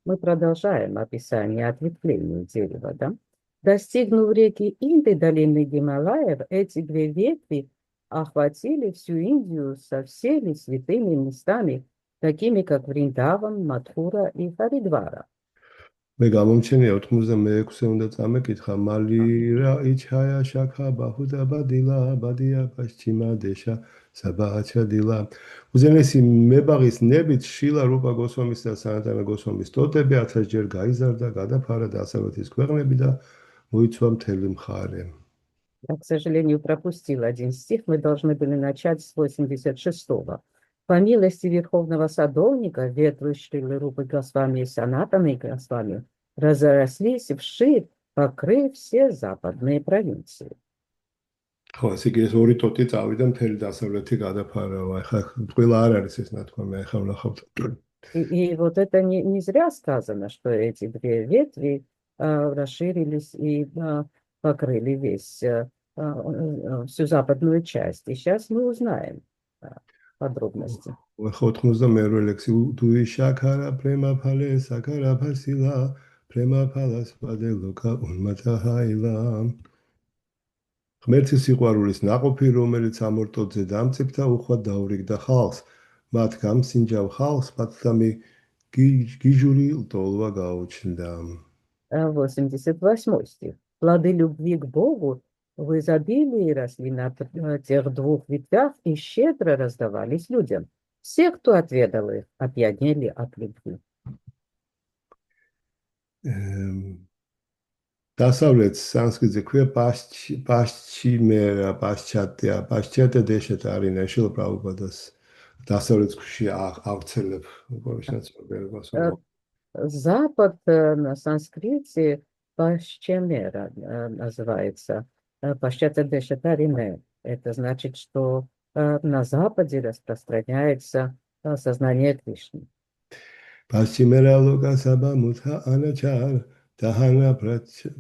Мы продолжаем описание ответвлений дерева, да? Достигнув реки Инды, долины Гималаев, эти две ветви охватили всю Индию со всеми святыми местами, такими как Вриндаван, Матхура и Харидвара. მე გამომჩენია 86-ე უნდა წამეკითხა მალირა იჩაია შაქა ბაჰუდა ბადილა ბადია პაშჩიმა დეშა საბაჩა დილა უზენესი მებაღის ნებით შილა რუპა გოსვამის და სანატანა გოსვამის ტოტები 1000 ჯერ გაიზარდა გადაფარა დასავლეთის ქვეყნები და მოიცვა მთელი მხარე. Я, к сожалению, пропустила один стих, мы должны были начать с 86-го. По милости Верховного Садовника, ветры Шрилы Рупы Госвами и Санатаны Госвами разрослись вширь, покрыв все западные провинции. ხო, ესე იგი ეს ორი ტოტი წავიდა მთელი დასავლეთი გადაფარა. ახლა ყველა არ არის ეს ნათქვამი, ახლა ვნახავთ. И вот это не зря сказано, что эти две ветви расширились и покрыли всю западную часть. И сейчас мы узнаем, подробности. 92 ლექსი უდუი შაქარა პრემაფალე საკარა ფასილა პრემაფალას პადელოკა უნმათა ჰაილა ღმერთის სიყვარულის ნაყოფი რომელიც ამორტოძე დამწიფდა უხვად დაურიგდა ხალხს მათ გამსინჯავ ხალხს მათლამი გიჟური ლტოლვა გაუჩნდა 88 стих. Плоды любви к Богу в изобилии росли на тех двух ветвях и щедро раздавались людям. Все, кто отведал их, опьянели от любви. დასავლეთ სანსკრიტზე ქვია პაშჩიმერა პაშჩატე დეშეთ არინა შილ პრაბჰუპადას დასავლეთ ქვში აღწელებ გორიშნაცობერებას Запад на санскрите пашчемера называется. Пашчатадешатарине. Это значит, что на Западе распространяется сознание Кришны. пашчимера лока саба мутха аначар тахана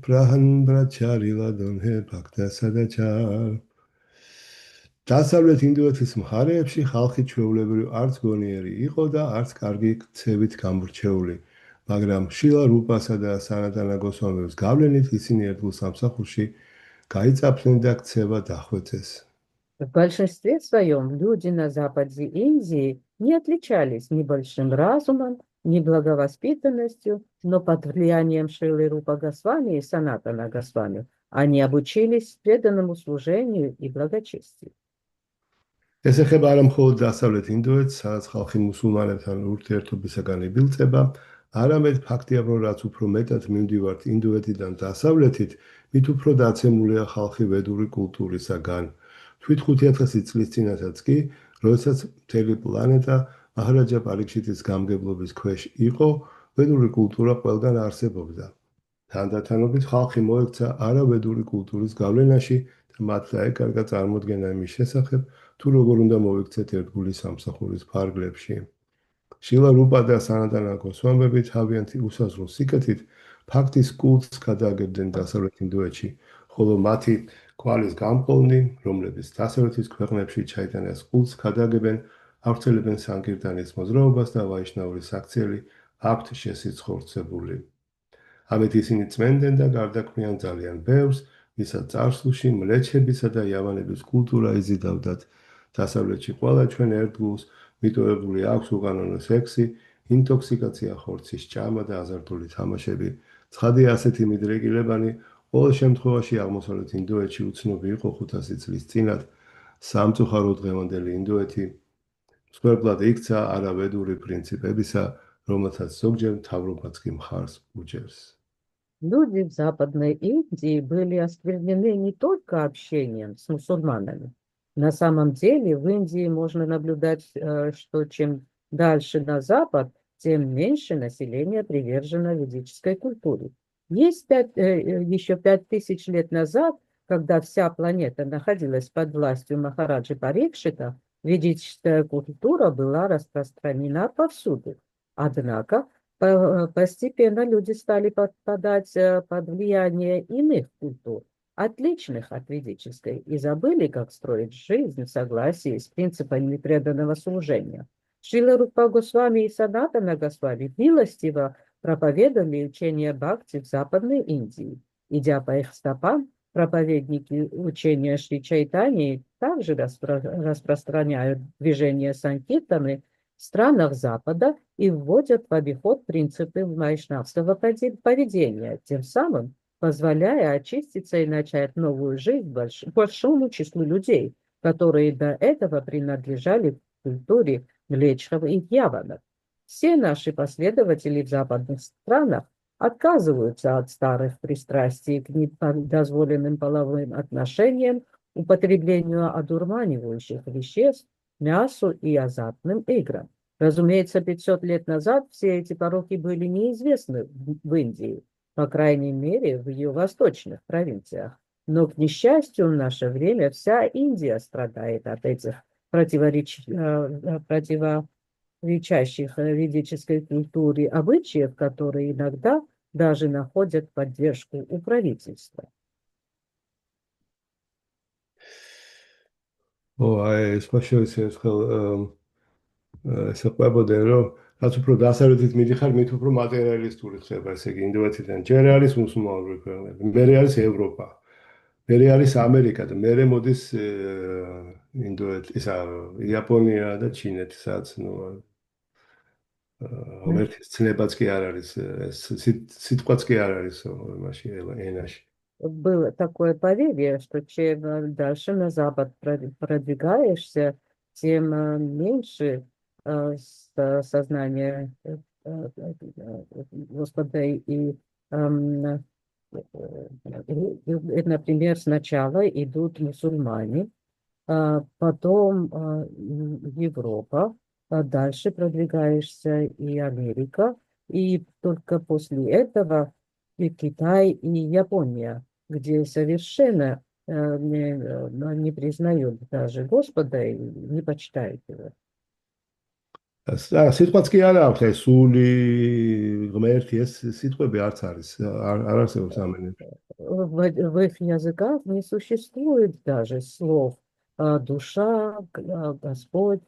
прахан брачарила донхе бхакта садачар დასავლეთ ინდოეთის მხარეებში ხალხი ჩვეულებრივ არც გონიერი იყო და არც კარგი ქცევით გამორჩეული, მაგრამ შილა რუპასა და სანატანა გოსვამის გავლენით ისინი ერთგულ სამსახურში გაიწაფნენ და ქცევა დახვეწეს. В большинстве своем люди на западе Индии не отличались ни большим разумом, ни благовоспитанностью, но под влиянием Шрилы Рупа Госвами и Санатана Госвами они обучились преданному служению и благочестию. ეს ეხება არა მხოლოდ დასავლეთ ინდოეთს, სადაც ხალხი მუსულმანებთან ურთიერთობისაგან იბილწება, არამედ ფაქტია, რომ რაც უფრო მეტად მივდივართ ინდოეთიდან დასავლეთით, მით უფრო დაცემულია ხალხი ვედური კულტურისაგან. თვით 5000 წლის წინასაც კი, როდესაც მთელი პლანეტა მაჰარაჯა პარიქშიტის გამგებლობის ქვეშ იყო, ვედური კულტურა ყველგან არსებობდა. თანდათანობით ხალხი მოექცა არავედური კულტურის გავლენაში და მათ დაეკარგა წარმოდგენა იმის შესახებ, თუ როგორ უნდა მოიქცეთ ერთგული სამსახურის ფარგლებში. შილა რუპა და სანატანა გოსვამები თავიანთი უსაზღრო სიკეთით ფაქტის კულტს გადააგებდნენ დასავლეთ ინდოეთში, ხოლო მათი კვალის გამყოლნი, რომლებიც დასავლეთის ქვეყნებში ჩაიტანეს კულტს გადააგებენ, ავრცელებენ სანკირტანის მოძრაობას და ვაიშნაურის აქციელი აქვთ შესიცხორცებული. ამით ისინი წმენდნენ და გარდაქმნიან ძალიან ბევრს, ვისაც წარსულში მლეჩებისა და იავანების კულტურა იზიდავდათ. დასავლეთში ყველა ჩვენ ერთგულს მიტოვებული აქვს უყანონო სექსი, ინტოქსიკაცია, ხორცის ჭამა და აზარტული თამაშები. ცხადია ასეთი მიდრეკილებანი ყოველ შემთხვევაში აღმოსავლეთ ინდოეთში უცნობი იყო 500 წლის წინათ. სამწუხაროდ დღევანდელი ინდოეთი მსხვერპლად იქცა არავედური პრინციპებისა, რომელთაც ზოგჯერ მთავრობაც კი მხარს უჭერს. Люди в Западной Индии были осквернены не только общением с мусульманами. На самом деле в Индии можно наблюдать, что чем дальше на запад, тем меньше население привержено ведической культуре. Есть еще 5000 лет назад, когда вся планета находилась под властью Махараджи Парикшита, ведическая культура была распространена повсюду. Однако постепенно люди стали подпадать под влияние иных культур, отличных от ведической, и забыли, как строить жизнь в согласии с принципами преданного служения. Шрила Рупа Госвами и Санатана Госвами милостиво проповедовали учение Бхакти в Западной Индии. Идя по их стопам, проповедники учения Шри Чайтаньи также распространяют движение Санкиртаны в странах Запада и вводят в обиход принципы вайшнавского поведения, тем самым позволяя очиститься и начать новую жизнь большому числу людей, которые до этого принадлежали к культуре млечхов и яванов. Все наши последователи в западных странах отказываются от старых пристрастий к недозволенным половым отношениям, употреблению одурманивающих веществ, мясу и азартным играм. Разумеется, 500 лет назад все эти пороки были неизвестны в Индии, по крайней мере, в ее восточных провинциях. Но, к несчастью, в наше время вся Индия страдает от этих противоречащих ведической культуре обычаев, которые иногда даже находят поддержку у правительства. აი ეს მაშინ ერთხელ ესე ყვებოდნენ რომ რაც უფრო დასავლეთით მიდიხარ, მით უფრო მატერიალისტური ხდება, ესე იგი ინდოეთიდან ჯერ არის მუსულმანური ქვეყნები, მერე არის ევროპა, მერე არის ამერიკა და მერე მოდის ისა იაპონია და ჩინეთი, სადაც ღმერთის ცნებაც კი არ არის, სიტყვაც კი არ არის მაშინ ენაში. Было такое поверье, что чем дальше на запад продвигаешься, тем меньше сознание Господа например, сначала идут мусульмане, потом Европа, а дальше продвигаешься и Америка, и только после этого и Китай, и Япония, где совершенно не признают даже Господа и не почитают его. სიტყვაც კი არ აქვს, აი სული ღმერთი ეს სიტყვები არც არის, არ არსებობს ამენებში. В их языках не существует даже слов душа, Господь.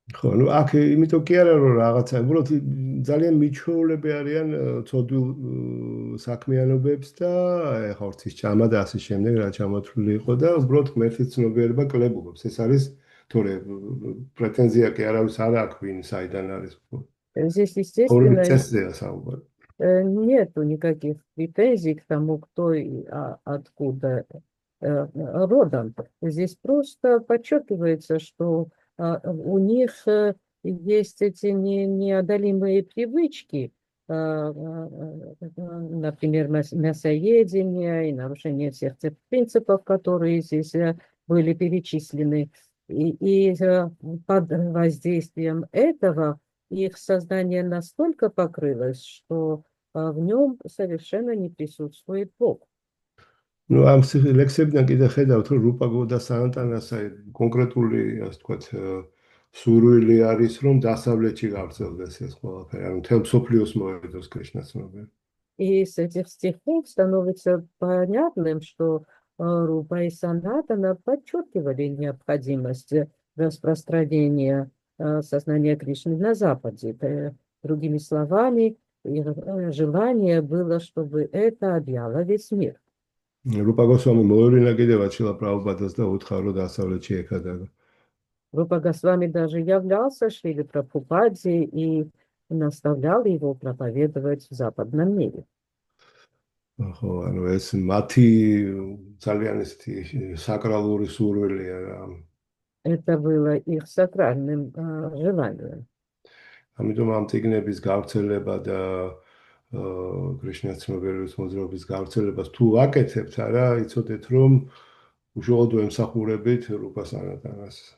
ხო, ну აქ იმიტომ კი არა რომ რაღაცა, უბრალოდ ძალიან მიჩვეულები არიან ცოდვილ საქმიანობებს და აი ხორცის ჭამა და ასე შემდეგ რა ჩამოთვლილი იყო და უბრალოდ ღმერთის ცნობიერება კლებულობს. ეს არის თორე პრეტენზია კი არავის არ აქვს ვინ საიდან არის. Здесь, ორი естественно, წესია საუბარი. нету никаких претензий к тому, кто и откуда родом. Здесь просто подчеркивается, что у них есть эти неодолимые привычки, например, мясоедение и нарушение всех тех принципов, которые здесь были перечислены. И под воздействием этого их сознание настолько покрылось, что в нем совершенно не присутствует Бог. Ну, ამ ლექსებიდან კიდე ხედავთ, რომ რუპაგო და სანტანას აი კონკრეტული, ასე ვთქვათ, სურვილი არის, რომ დასავლეთში გავრცელდეს ეს ყველაფერი, ანუ მთელ მსოფლიოს მოედოს კრიშნას ცნობიერება. И с этих стихов становится понятным, что Рупа и Санатана подчеркивали необходимость распространения сознания Кришны на Западе. Другими словами, их желание было, чтобы это объяло весь мир. რუპა გოსვამი მოევლინა კიდევაც შილა პრაბჰუპადას და უთხრა, რომ დასავლეთში ეხადაგა. Рупа Госвами даже являлся Шриле Прабхупаде и наставлял его проповедовать в западном мире. ხო, ანუ ეს მათი ძალიან ისეთი საკრალური სურვილია რა. Это было их сакральным желанием. ამიტომ ამ წიგნების გავრცელება და კრიშნას ცნობიერების მოძრაობის გავრცელებას თუ აკეთებთ, არა, იცოდეთ, რომ უშუალოდ ემსახურებით რუპა სანატანას.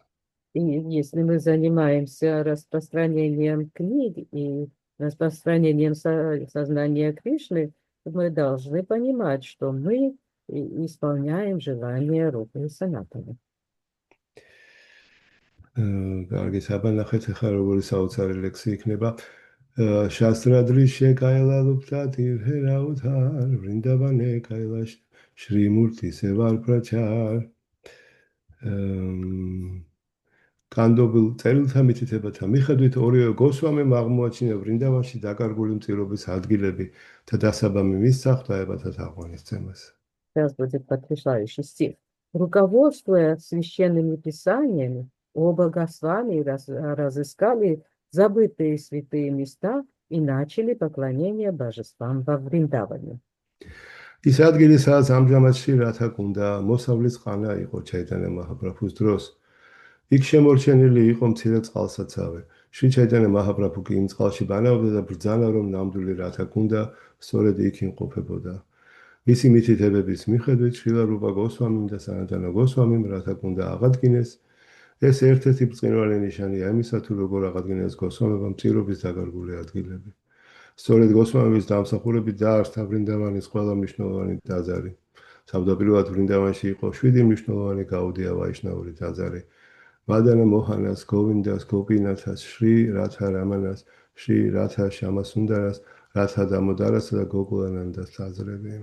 И если мы занимаемся распространением книг и распространением сознания Кришны, мы должны понимать, что мы исполняем желание Рупы и Санатаны. კარგი, საბანახეთ ახლა როგორი საოცარი ლექსი იქნება. Shastradri shekaila tirhe rauthar vrindavane kailash Shri Murti sevar prachar. კანდობილ წერილთა მითითებათა მიხედვით ორივე გოსვამიმ აღმოაჩინა ვრინდავანში დაკარგული მწირობის ადგილები და დასაბამი მისცა ღვთაებათა თაყვანისცემას. Сейчас будет потрясающий стих. Руководствуя священными писаниями, оба Госвами разыскали забытые святые места и начали поклонение божествам во Вриндаване. ის ადგილი, სადაც ამჟამად შრი რათა კუნდა მოსავლის ყანა იყო ჩაიტანა მაჰაპრაბჰუს დროს. იქ შემორჩენილი იყო მცირე წყალსაცავი. შრი ჩაიტანა მაჰაპრაბჰუ კი იმ წყალში ბანაობდა და ბრძანა, რომ ნამდვილი რათა კუნდა სწორედ იქ იმყოფებოდა. მისი მითითებების მიხედვით შრილა რუპა გოსვამიმ და სანატანა გოსვამიმ რათა კუნდა აღადგინეს. ეს ერთ-ერთი ბრწყინვალე ნიშანია იმისა, თუ როგორ აღადგინეს გოსვამებამ მწირობის დაკარგული ადგილები. სწორედ გოსვამების დამსახურებით დაარსდა ვრინდავანის ყველა მნიშვნელოვანი ტაძარი. თავდაპირველად ვრინდავანში იყო 7 მნიშვნელოვანი გაუდია ვაიშნაური ტაძარი. მადანა მოჰანას, გოვინდას, გოპინათას, შრი რათა რამანას, შრი რათა შამასუნდარას, რათა დამოდარასა და გოგულანანდას ტაძრები.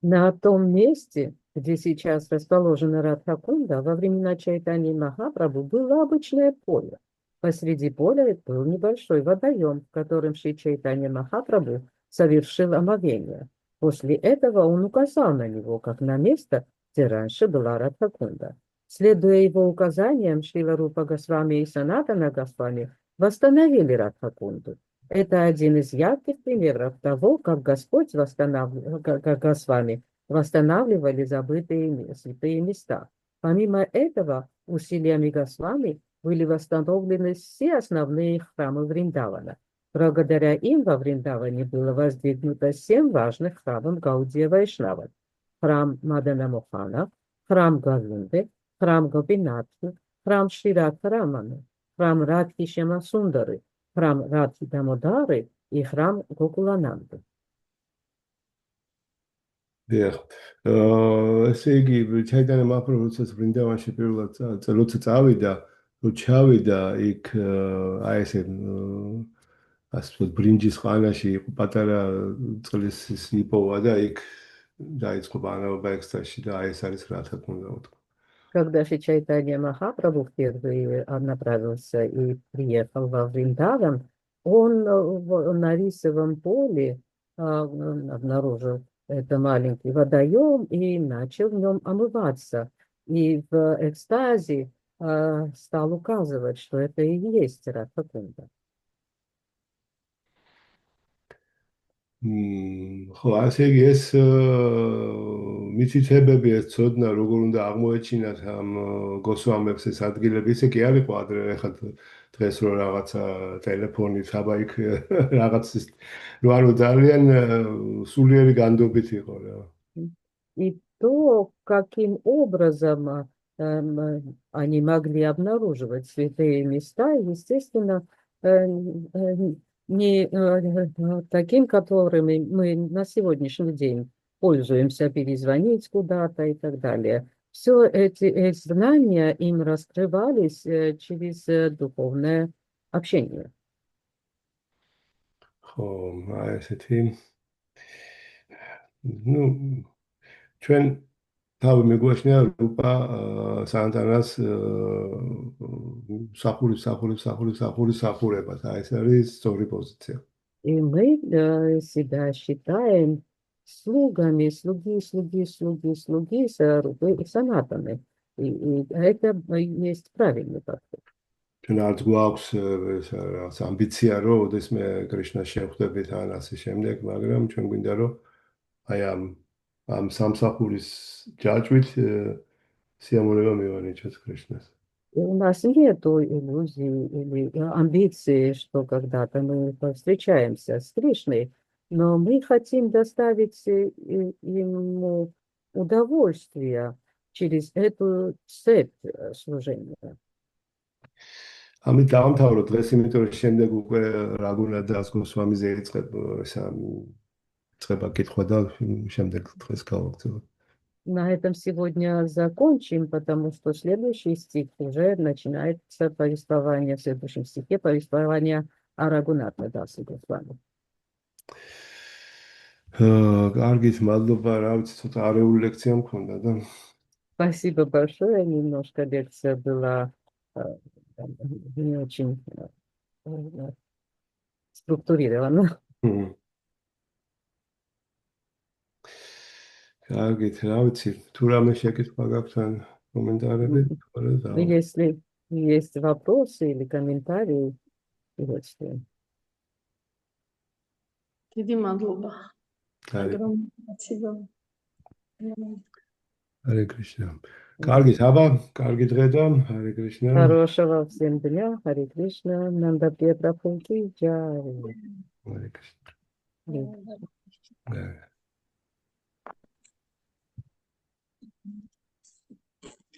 На том месте, где сейчас расположена Радха-кунда, во времена Чайтаньи Махапрабху было обычное поле. Посреди поля был небольшой водоем, в котором Шри Чайтанья Махапрабху совершил омовение. После этого он указал на него, как на место, где раньше была Радха-кунда. Следуя его указаниям, Шрила Рупа Госвами и Санатана Госвами восстановили Радха-кунду. Это один из ярких примеров того, как Господь как Госвами восстанавливали забытые святые места. Помимо этого, усилиями Госвами были восстановлены все основные храмы Вриндавана. Благодаря им во Вриндаване было воздвигнуто 7 важных храмов Гаудия Вайшнава. Храм Мадана Мохана, храм Говинды, храм Гопинатхи, храм Шри Радха-раманы, храм Радхи Шьяма Сундары, храм Радхи Дамодары и храм Гокулананды. დიახ. ესე იგი, ჩაიტანია მაჰაპრაბჰუ როდესაც ვრინდავანში პირველად როცა წავიდა, რო ჩავიდა იქ აი ესე ასე ვთქვათ, ბრინჯის ხანაში იყო პატარა წყლის იპოვა და იქ დაიწყო ბანაობა ექსტაზში და აი ეს არის რათა უნდა ვთქვა. Когда Шри Чайтанья Махапрабху впервые направился и приехал во Вриндаван, он на рисовом поле обнаружил это маленький водоем и начал в нем омываться. И в экстазе стал указывать, что это и есть Радха-кунда. ხო, ასე იგი ეს მითითებები ეს ცოდნა როგორ უნდა აღმოეჩინათ ამ გოსვამებს ეს ადგილები, ესე კი არ იყო ადრე, ეხლა დღეს რო რაღაცა ტელეფონით აბა იქ რაღაც ანუ ძალიან სულიერი განდობით იყო რა. И то, каким образом они могли обнаруживать святые места, естественно, не таким, которыми мы на сегодняшний день пользуемся, перезвонить куда-то и так далее. Все эти знания им раскрывались через духовное общение. ხო, აი ესეთი ჩვენ თავი მეგვაშნია რუპა სანტანას სახურებას. აი ეს არის სწორი პოზიცია. И мы себя считаем слуги Рупы и Санатаны. И это есть правильный подход. ჩვენ არც გვაქვს ეს ამბიცია, რომ ოდესმე კრიშნას შევხვდებით ან ასე შემდეგ, მაგრამ ჩვენ გვინდა რომ აი ამ სამსახურის ჯაჭვით სიამოვნება მივანიჭოთ კრიშნას. У нас нет иллюзий или амбиции, что когда-то мы повстречаемся с Кришной, но мы хотим доставить ему удовольствие через эту цепь служения. ამით დავამთავროთ დღეს, იმიტომ რომ შემდეგ უკვე რაგუნადას გოსვამიზე იწყებ კითხვა და შემდეგ დღეს გავაგრძელებ. На этом сегодня закончим, потому что следующий стих уже начинается повествование, в следующем стихе повествование о Рагунатха Дасе Госвами. კარგით, მადლობა, რა ვიცი, ცოტა არეული ლექცია მქონდა და Спасибо большое, немножко лекция была не очень структурирована. კარგით, რა ვიცი, თუ რამე შეკითხვა გაქვთ ან კომენტარები, Если есть вопросы или комментарии, приветствую. დიდი მადლობა. Харе Спасибо. Кришна. Каргит, аба, каргит редам, Харе Кришна. Хорошего всем дня, Харе Кришна, Нанда Пьетра Функи, Джай.